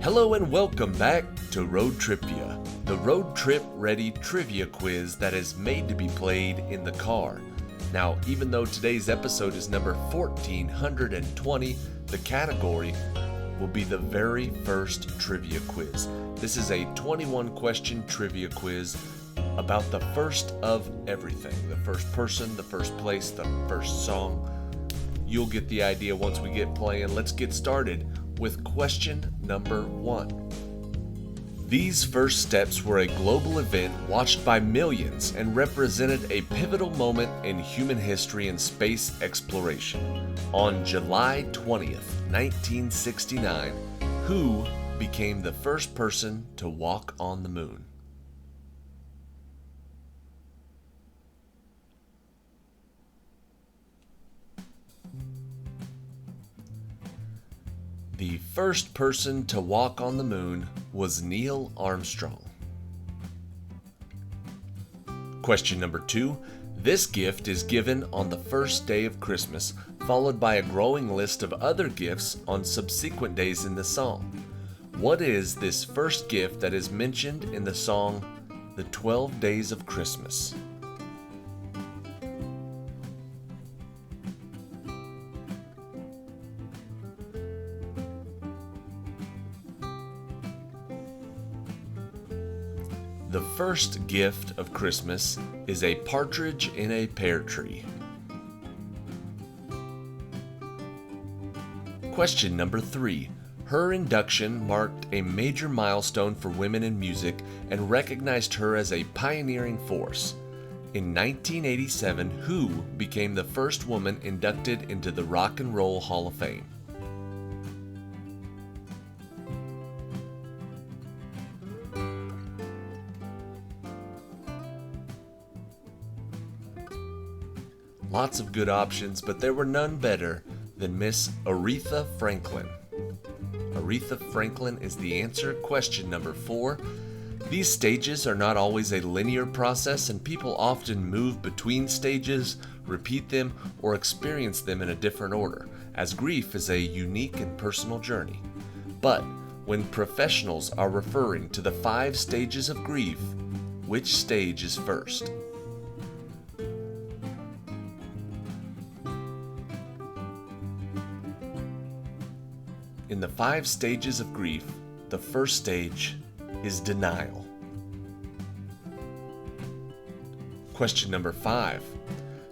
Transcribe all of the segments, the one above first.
Hello and welcome back to ROADTRIpVIA, the road trip ready trivia quiz that is made to be played in the car. Now, even though today's episode is number 1420, the category will be the very first trivia quiz. This is a 21 question trivia quiz about the first of everything. The first person, the first place, the first song. You'll get the idea once we get playing. Let's get started with question number 1. These first steps were a global event watched by millions and represented a pivotal moment in human history and space exploration. On July 20th, 1969, who became the first person to walk on the moon? The first person to walk on the moon was Neil Armstrong. Question number 2. This gift is given on the first day of Christmas, followed by a growing list of other gifts on subsequent days in the song. What is this first gift that is mentioned in the song, The 12 Days of Christmas? The first gift of Christmas is a partridge in a pear tree. Question number 3. Her induction marked a major milestone for women in music and recognized her as a pioneering force. In 1987, who became the first woman inducted into the Rock and Roll Hall of Fame? Lots of good options, but there were none better than Miss Aretha Franklin. Aretha Franklin is the answer. Question number 4. These stages are not always a linear process, and people often move between stages, repeat them, or experience them in a different order, as grief is a unique and personal journey. But when professionals are referring to the 5 stages of grief, which stage is first? In the 5 stages of grief, the first stage is denial. Question number 5.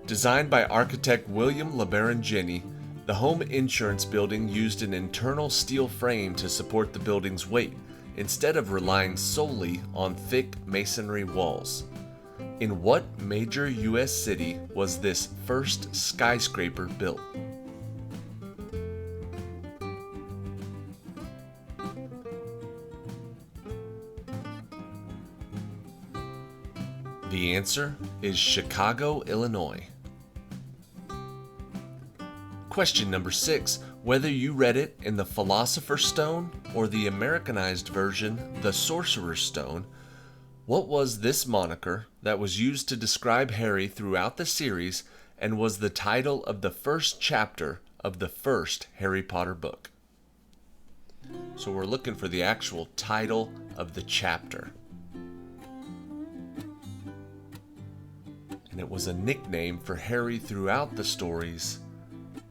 Designed by architect William LeBaron Jenney, the home insurance building used an internal steel frame to support the building's weight, instead of relying solely on thick masonry walls. In what major U.S. city was this first skyscraper built? The answer is Chicago, Illinois. Question number 6. Whether you read it in the Philosopher's Stone or the Americanized version, the Sorcerer's Stone, what was this moniker that was used to describe Harry throughout the series and was the title of the first chapter of the first Harry Potter book? So we're looking for the actual title of the chapter. And it was a nickname for Harry throughout the stories.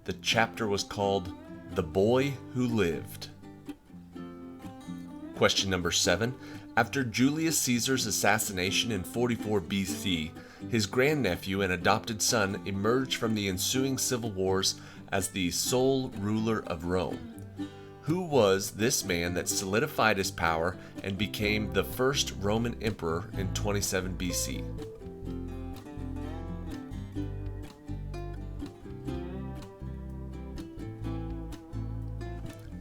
The chapter was called The Boy Who Lived. Question number 7. After Julius Caesar's assassination in 44 BC, his grandnephew and adopted son emerged from the ensuing civil wars as the sole ruler of Rome. Who was this man that solidified his power and became the first Roman emperor in 27 BC?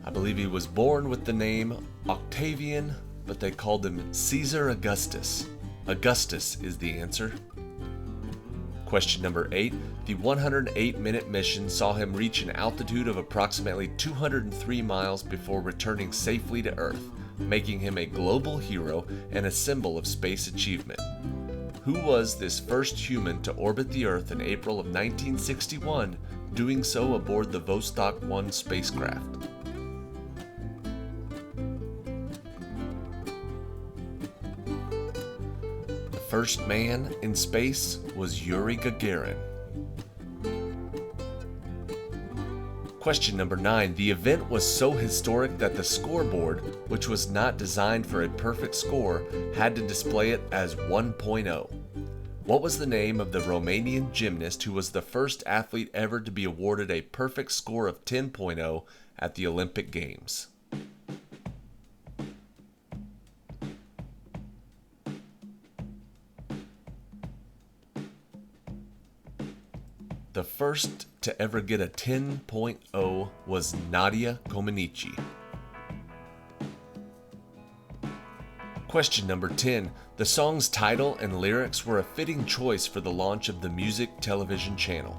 I believe he was born with the name Octavian, but they called him Caesar Augustus. Augustus is the answer. Question number 8. The 108-minute mission saw him reach an altitude of approximately 203 miles before returning safely to Earth, making him a global hero and a symbol of space achievement. Who was this first human to orbit the Earth in April of 1961, doing so aboard the Vostok 1 spacecraft? first man in space was Yuri Gagarin. Question number 9. The event was so historic that the scoreboard, which was not designed for a perfect score, had to display it as 1.0. What was the name of the Romanian gymnast who was the first athlete ever to be awarded a perfect score of 10.0 at the Olympic Games? The first to ever get a 10.0 was Nadia Comaneci. Question number 10. The song's title and lyrics were a fitting choice for the launch of the music television channel.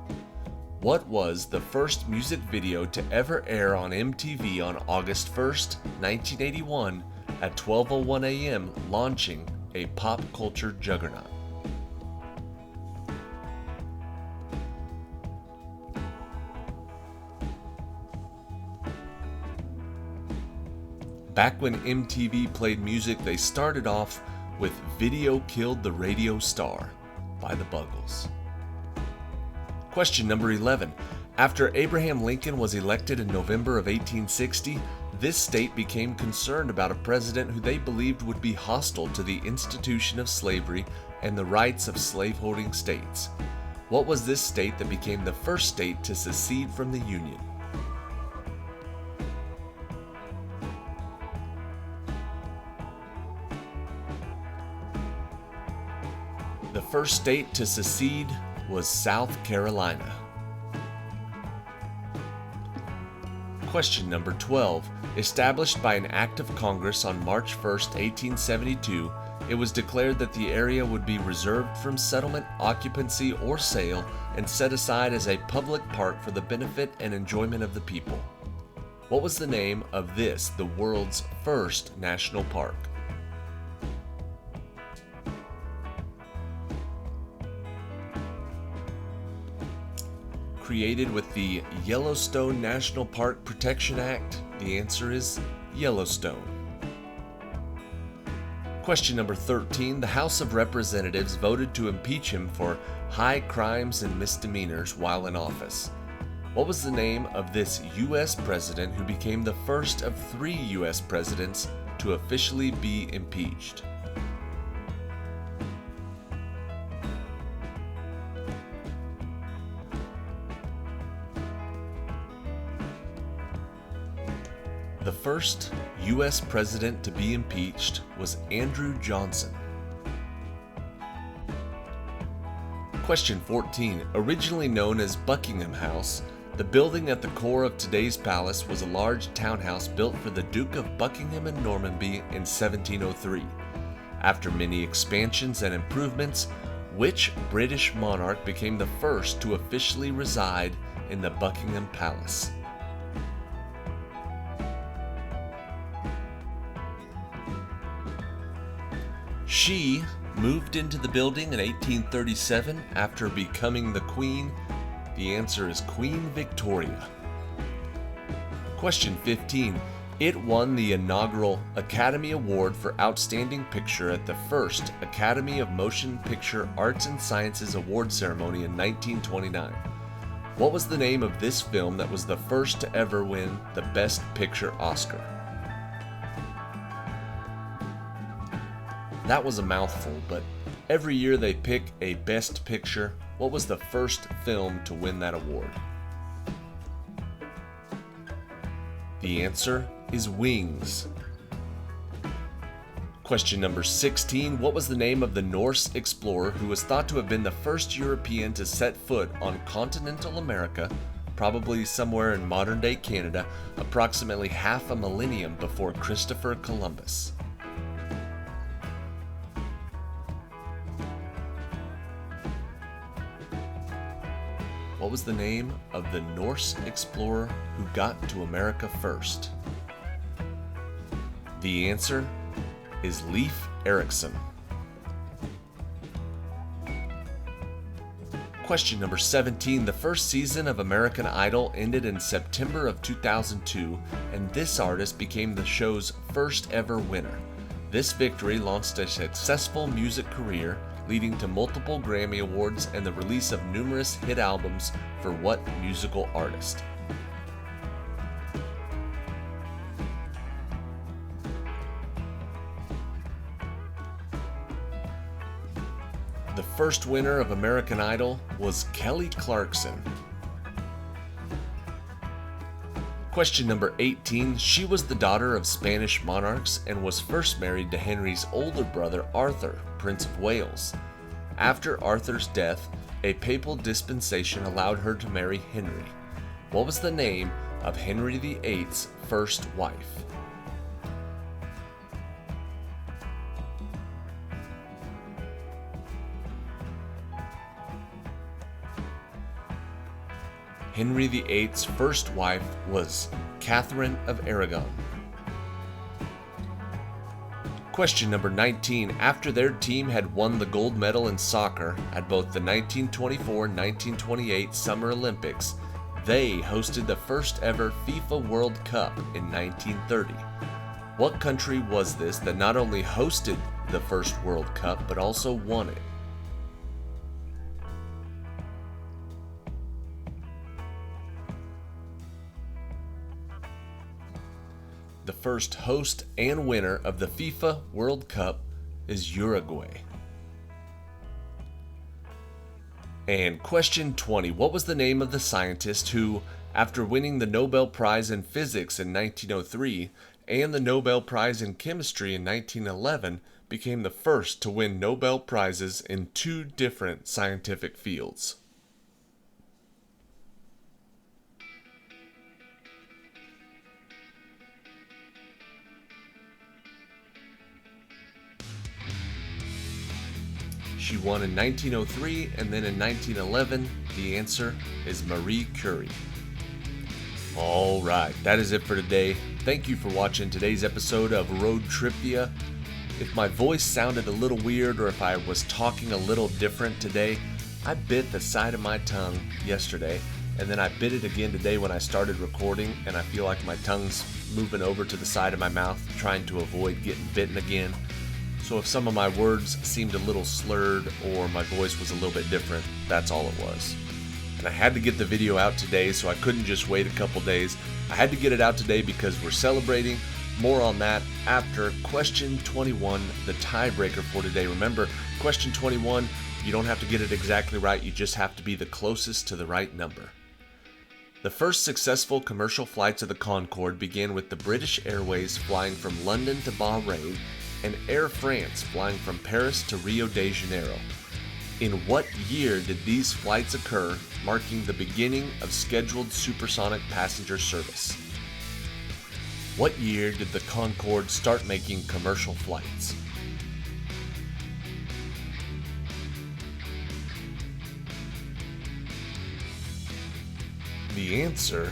What was the first music video to ever air on MTV on August 1st, 1981 at 12:01 a.m., launching a pop culture juggernaut? Back when MTV played music, they started off with Video Killed the Radio Star by the Buggles. Question number 11. After Abraham Lincoln was elected in November of 1860, this state became concerned about a president who they believed would be hostile to the institution of slavery and the rights of slaveholding states. What was this state that became the first state to secede from the Union? The first state to secede was South Carolina. Question number 12. Established by an act of Congress on March 1, 1872, it was declared that the area would be reserved from settlement, occupancy, or sale and set aside as a public park for the benefit and enjoyment of the people. What was the name of this, the world's first national park? Created with the Yellowstone National Park Protection Act? The answer is Yellowstone. Question number 13. The House of Representatives voted to impeach him for high crimes and misdemeanors while in office. What was the name of this U.S. president who became the first of 3 U.S. presidents to officially be impeached? The first U.S. president to be impeached was Andrew Johnson. Question 14. Originally known as Buckingham House, the building at the core of today's palace was a large townhouse built for the Duke of Buckingham and Normanby in 1703. After many expansions and improvements, which British monarch became the first to officially reside in the Buckingham Palace? She moved into the building in 1837 after becoming the Queen. The answer is Queen Victoria. Question 15. It won the inaugural Academy Award for Outstanding Picture at the first Academy of Motion Picture Arts and Sciences Award ceremony in 1929. What was the name of this film that was the first to ever win the Best Picture Oscar? That was a mouthful, but every year they pick a Best Picture. What was the first film to win that award? The answer is Wings. Question number 16. What was the name of the Norse explorer who was thought to have been the first European to set foot on continental America, probably somewhere in modern-day Canada, approximately half a millennium before Christopher Columbus? What was the name of the Norse explorer who got to America first? The answer is Leif Erikson. Question number 17. The first season of American Idol ended in September of 2002, and this artist became the show's first ever winner. This victory launched a successful music career, leading to multiple Grammy Awards and the release of numerous hit albums for what musical artist? The first winner of American Idol was Kelly Clarkson. Question number 18. She was the daughter of Spanish monarchs and was first married to Henry's older brother Arthur, Prince of Wales. After Arthur's death, a papal dispensation allowed her to marry Henry. What was the name of Henry VIII's first wife? Henry VIII's first wife was Catherine of Aragon. Question number 19. After their team had won the gold medal in soccer at both the 1924 and 1928 Summer Olympics, they hosted the first ever FIFA World Cup in 1930. What country was this that not only hosted the first World Cup but also won it? The first host and winner of the FIFA World Cup is Uruguay. And question 20. What was the name of the scientist who, after winning the Nobel Prize in Physics in 1903 and the Nobel Prize in Chemistry in 1911, became the first to win Nobel Prizes in two different scientific fields? She won in 1903 and then in 1911. The answer is Marie Curie. Alright, that is it for today. Thank you for watching today's episode of ROADTRIpVIA. If my voice sounded a little weird or if I was talking a little different today, I bit the side of my tongue yesterday and then I bit it again today when I started recording, and I feel like my tongue's moving over to the side of my mouth trying to avoid getting bitten again. So if some of my words seemed a little slurred or my voice was a little bit different, that's all it was. And I had to get the video out today, so I couldn't just wait a couple days. I had to get it out today because we're celebrating. More on that after question 21, the tiebreaker for today. Remember, question 21, you don't have to get it exactly right, you just have to be the closest to the right number. The first successful commercial flights of the Concorde began with the British Airways flying from London to Bahrain and Air France flying from Paris to Rio de Janeiro. In what year did these flights occur, marking the beginning of scheduled supersonic passenger service? What year did the Concorde start making commercial flights? The answer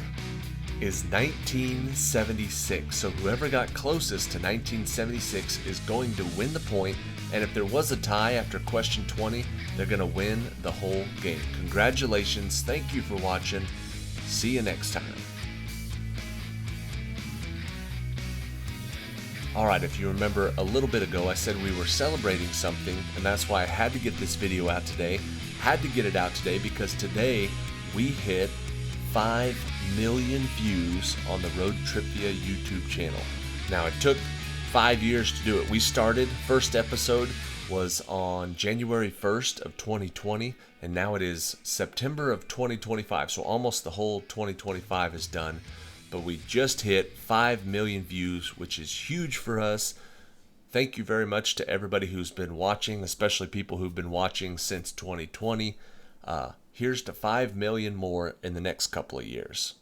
is 1976. So whoever got closest to 1976 is going to win the point, and if there was a tie after question 20, they're going to win the whole game. Congratulations, thank you for watching, see you next time. Alright, if you remember a little bit ago I said we were celebrating something, and that's why I had to get this video out today. Had to get it out today because today we hit 5 million views on the ROADTRIpVIA YouTube channel. Now, it took 5 years to do it. We started, first episode was on January 1st of 2020, and now it is September of 2025, so almost the whole 2025 is done. But we just hit 5 million views, which is huge for us. Thank you very much to everybody who's been watching, especially people who've been watching since 2020. Here's to 5 million more in the next couple of years.